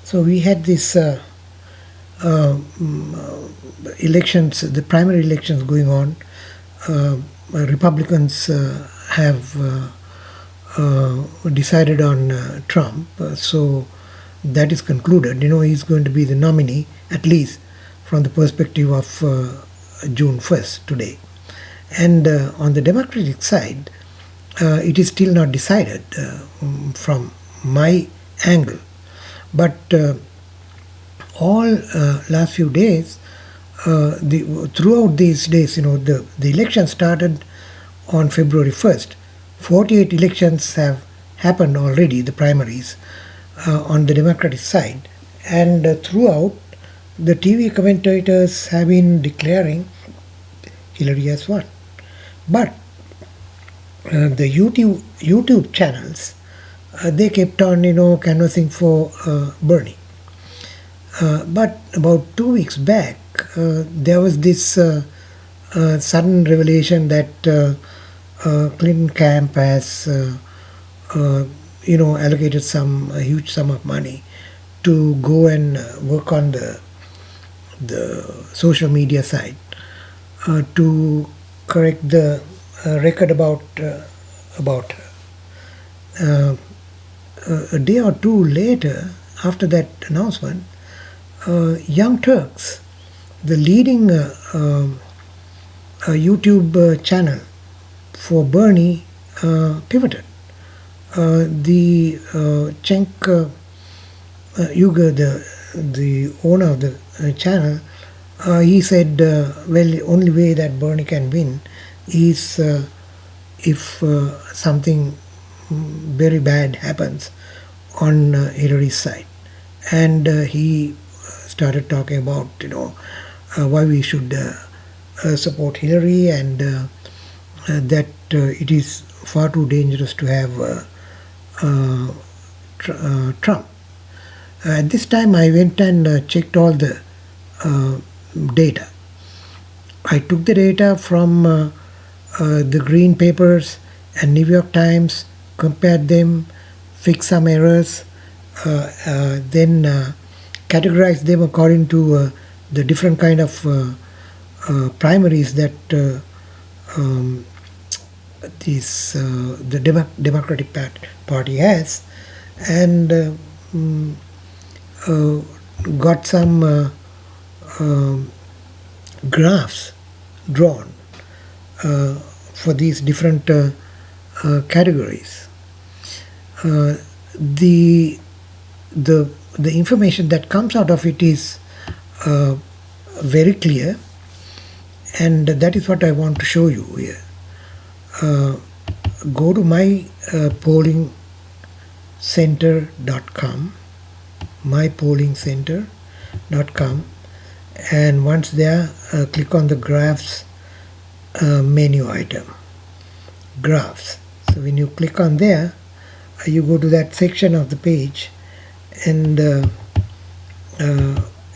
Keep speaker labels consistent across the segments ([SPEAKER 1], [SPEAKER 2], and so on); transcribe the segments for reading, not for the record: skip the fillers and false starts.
[SPEAKER 1] So we had this elections, the primary elections going on. Republicans have decided on Trump, so that is concluded. He's going to be the nominee, at least from the perspective of June 1st today. And on the Democratic side, it is still not decided from my angle. But all last few days, throughout these days, the election started on February 1st. 48 elections have happened already, the primaries, on the Democratic side. And throughout, the TV commentators have been declaring Hillary has won. But the YouTube channels, they kept on, canvassing for Bernie. But about 2 weeks back, there was this sudden revelation that Clinton camp has, allocated some huge sum of money to go and work on the social media side to correct the record about her. A day or two later, after that announcement, Young Turks, the leading YouTube channel for Bernie, pivoted. The Cenk Uygur, the owner of the channel, he said, well, the only way that Bernie can win is if something very bad happens on Hillary's side. And he started talking about, why we should support Hillary, and that it is far too dangerous to have Trump. At this time, I went and checked all the data. I took the data from the Green papers and New York Times, compared them, fixed some errors, then categorized them according to the different kind of primaries that the Democratic Party has, and got some graphs drawn for these different categories. The information that comes out of it is very clear, and that is what I want to show you here. Go to my pollingcenter.com, mypollingcenter.com, and once there, click on the graphs menu item, graphs. So when you click on there, you go to that section of the page, and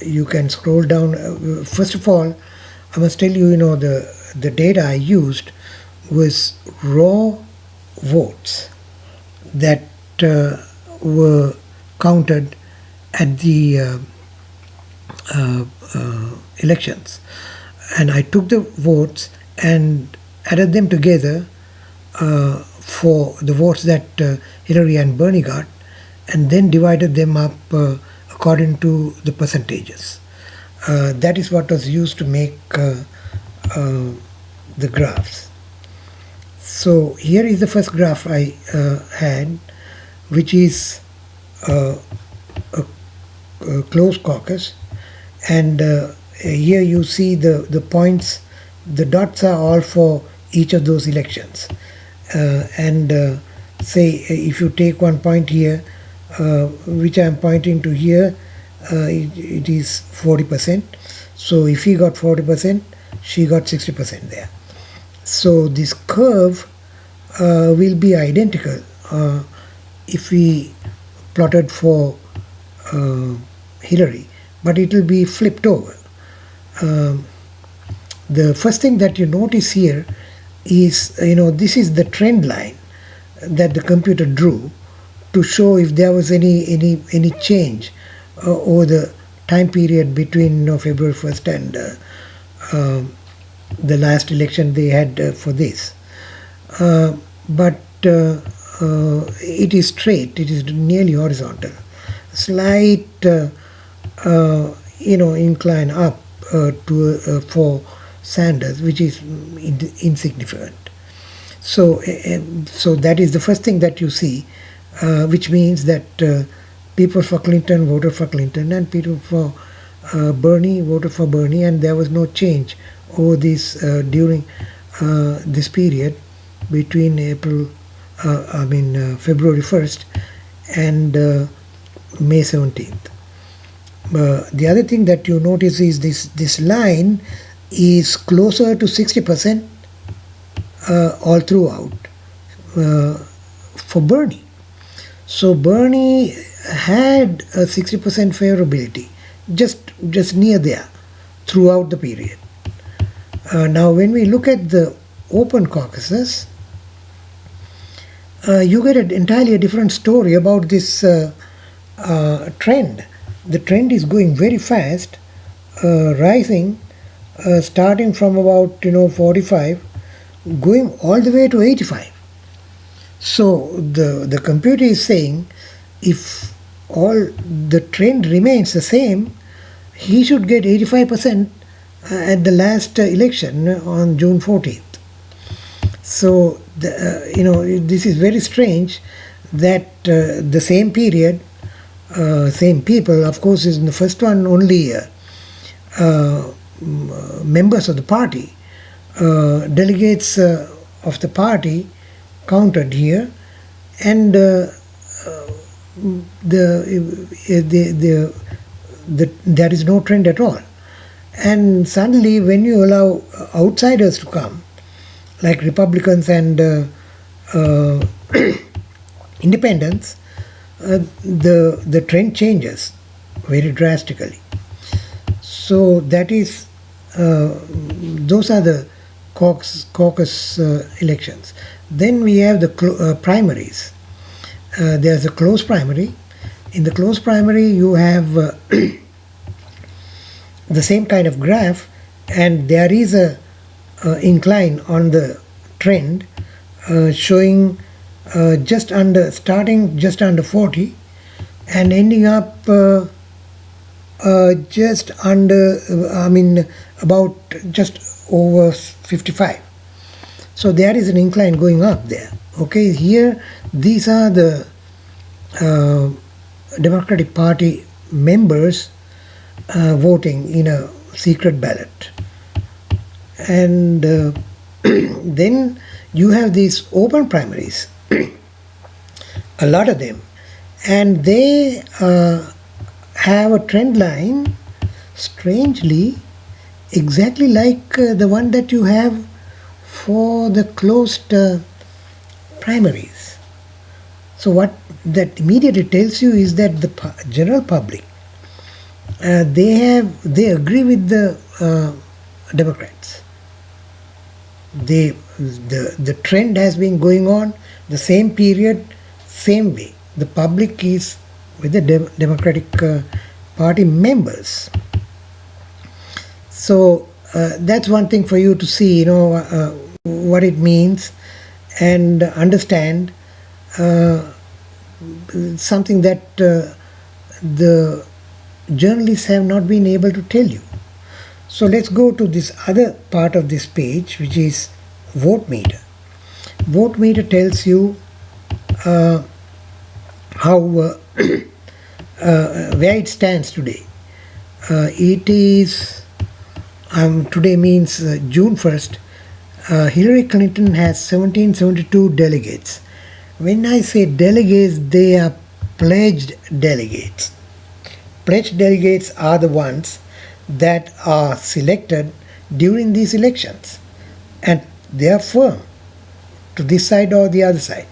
[SPEAKER 1] you can scroll down. First of all, I must tell you, the data I used was raw votes that were counted at the elections, and I took the votes and added them together for the votes that Hillary and Bernie got, and then divided them up according to the percentages. That is what was used to make the graphs. So here is the first graph I had, which is a closed caucus, and here you see the points. The dots are all for each of those elections, and say if you take one point here, which I am pointing to here, it is 40%. So if he got 40%, she got 60% there. So this curve will be identical if we plotted for Hillary, but it will be flipped over. The first thing that you notice here is, this is the trend line that the computer drew to show if there was any change over the time period between February 1st and the last election they had for this. But it is straight, it is nearly horizontal. Slight, incline up for Sanders, which is insignificant. So that is the first thing that you see, which means that people for Clinton voted for Clinton and people for Bernie voted for Bernie, and there was no change over this during this period between February 1st and May 17th. The other thing that you notice is this line is closer to 60% all throughout for Bernie. So Bernie had a 60% favorability, just near there throughout the period. Now when we look at the open caucuses, you get an entirely different story about this trend. The trend is going very fast, rising, starting from about 45, going all the way to 85. So the computer is saying if all the trend remains the same, he should get 85% at the last election on June 14th. So this is very strange that the same period, same people, of course, is in the first one only members of the party, delegates of the party counted here, and there is no trend at all. And suddenly, when you allow outsiders to come, like Republicans and independents, the trend changes very drastically. So that is, those are the caucus elections. Then we have the primaries. There's a close primary. In the close primary, you have the same kind of graph, and there is a incline on the trend showing starting just under 40 and ending up just under, about just over 55. So there is an incline going up there. Okay, here these are the Democratic Party members voting in a secret ballot. And then you have these open primaries, a lot of them, and they have a trend line, strangely, exactly like the one that you have for the closed primaries. So what that immediately tells you is that the general public, they agree with the Democrats. The trend has been going on the same period, same way. The public is with the Democratic Party members. So that's one thing for you to see, what it means and understand something that the journalists have not been able to tell you. So let's go to this other part of this page, which is vote meter. Vote meter tells you how where it stands today. It is today means June 1st. Hillary Clinton has 1772 delegates. When I say delegates, they are pledged delegates. Pledged delegates are the ones that are selected during these elections, and they are firm to this side or the other side.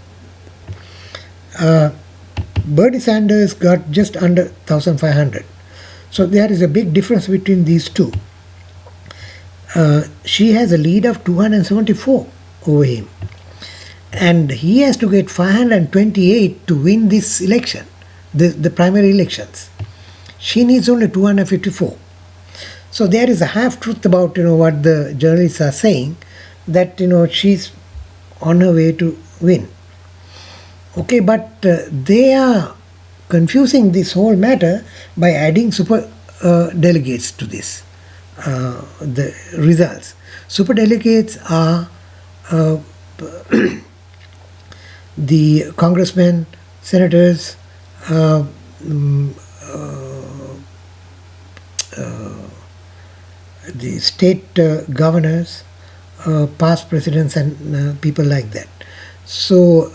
[SPEAKER 1] Bernie Sanders got just under 1,500. So there is a big difference between these two. She has a lead of 274 over him, and he has to get 528 to win this election, the primary elections. she needs only 254. So there is a half truth about what the journalists are saying, that she's on her way to win. Okay, but they are confusing this whole matter by adding super delegates to this the results. Super delegates are uh, the congressmen, senators, uh, mm, the state governors, past presidents, and people like that. So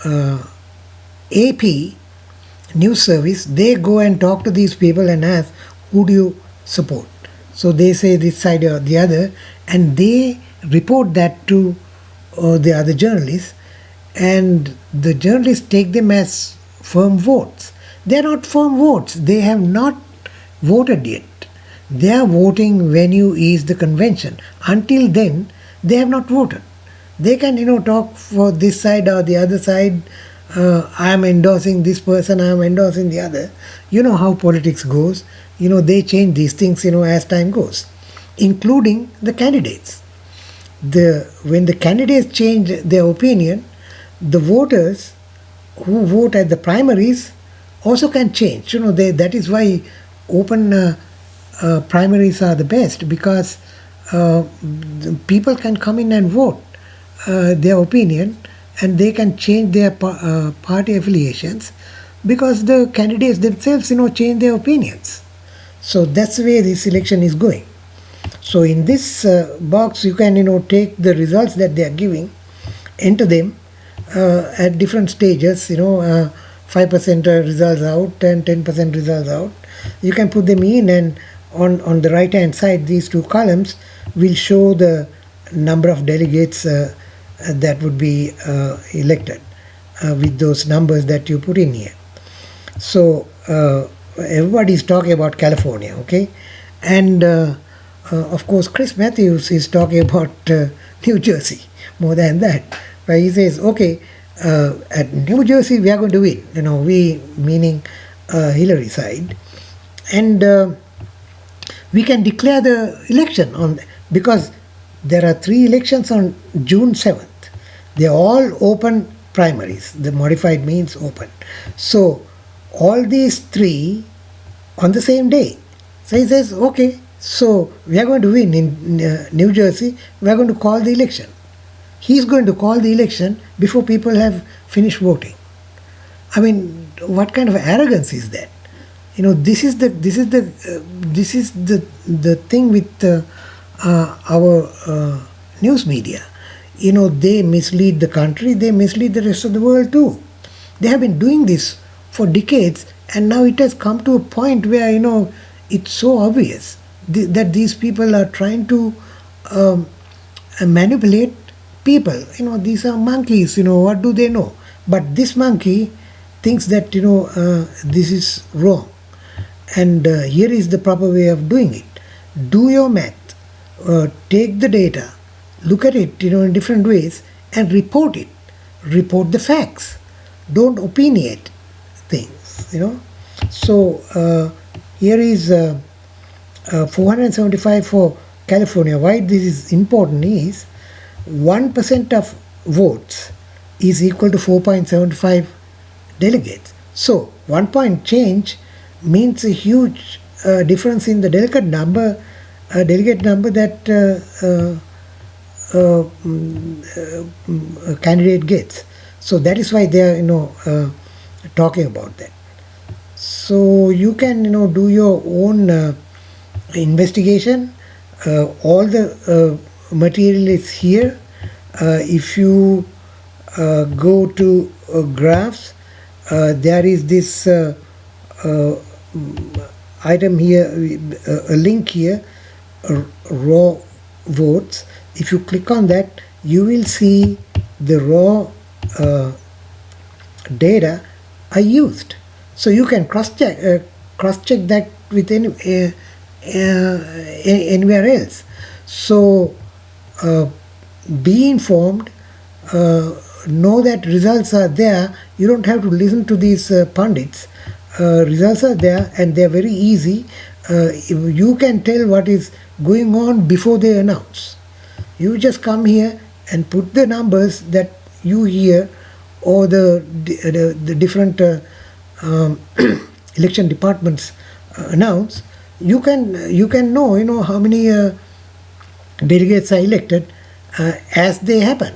[SPEAKER 1] AP news service, they go and talk to these people and ask, who do you support? So they say this side or the other, and they report that to the other journalists, and the journalists take them as firm votes. They are not firm votes. They have not voted yet. Their voting venue is the convention. Until then, they have not voted. They can, talk for this side or the other side. I am endorsing this person, I am endorsing the other. You know how politics goes. They change these things, as time goes, including the candidates. When the candidates change their opinion, the voters who vote at the primaries also can change. That is why open primaries are the best, because the people can come in and vote their opinion, and they can change their party affiliations, because the candidates themselves change their opinions. So that's the way this election is going. So in this box you can take the results that they are giving, enter them at different stages, 5% results out and 10% results out. You can put them in, and on the right hand side these two columns will show the number of delegates that would be elected with those numbers that you put in here. So everybody is talking about California, okay? And of course Chris Matthews is talking about New Jersey more than that. Where he says, okay, at New Jersey we are going to win, we meaning Hillary side, and we can declare the election because there are 3 elections on June 7th. They are all open primaries. The modified means open. So all these 3 on the same day. So he says, okay, so we are going to win in New Jersey. We are going to call the election. He is going to call the election before people have finished voting. I mean, what kind of arrogance is that? This is the thing with our news media. They mislead the country, they mislead the rest of the world too. They have been doing this for decades, and now it has come to a point where it's so obvious that these people are trying to manipulate people. These are monkeys. What do they know? But this monkey thinks that this is wrong, and here is the proper way of doing it. Do your math, take the data, look at it in different ways, and report it. Report the facts. Don't opinionate things. So here is 475 for California. Why this is important is 1% of votes is equal to 4.75 delegates. So 1 point change means a huge difference in the delegate number that a candidate gets. So that is why they are talking about that. So you can do your own investigation. All the material is here. If you go to graphs, there is this item here, a link here, raw votes. If you click on that, you will see the raw data are used. So you can cross check that with anywhere else. So be informed. Know that results are there. You don't have to listen to these pundits results are there, and they're very easy. You can tell what is going on before they announce. You just come here and put the numbers that you hear, or the different um, election departments announce. You can know, how many delegates are elected as they happen.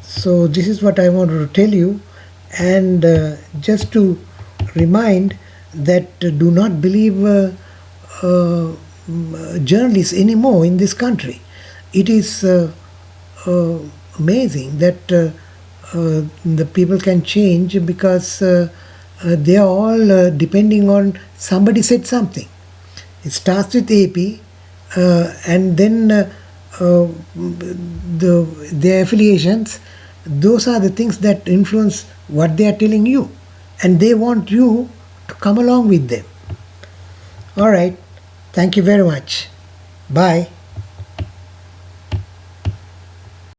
[SPEAKER 1] So this is what I wanted to tell you, and just to remind that do not believe journalists anymore in this country. It is uh, amazing that the people can change, because they are all depending on somebody said something. It starts with AP, and then their affiliations. Those are the things that influence what they are telling you, and they want you to come along with them. All right. Thank you very much. Bye.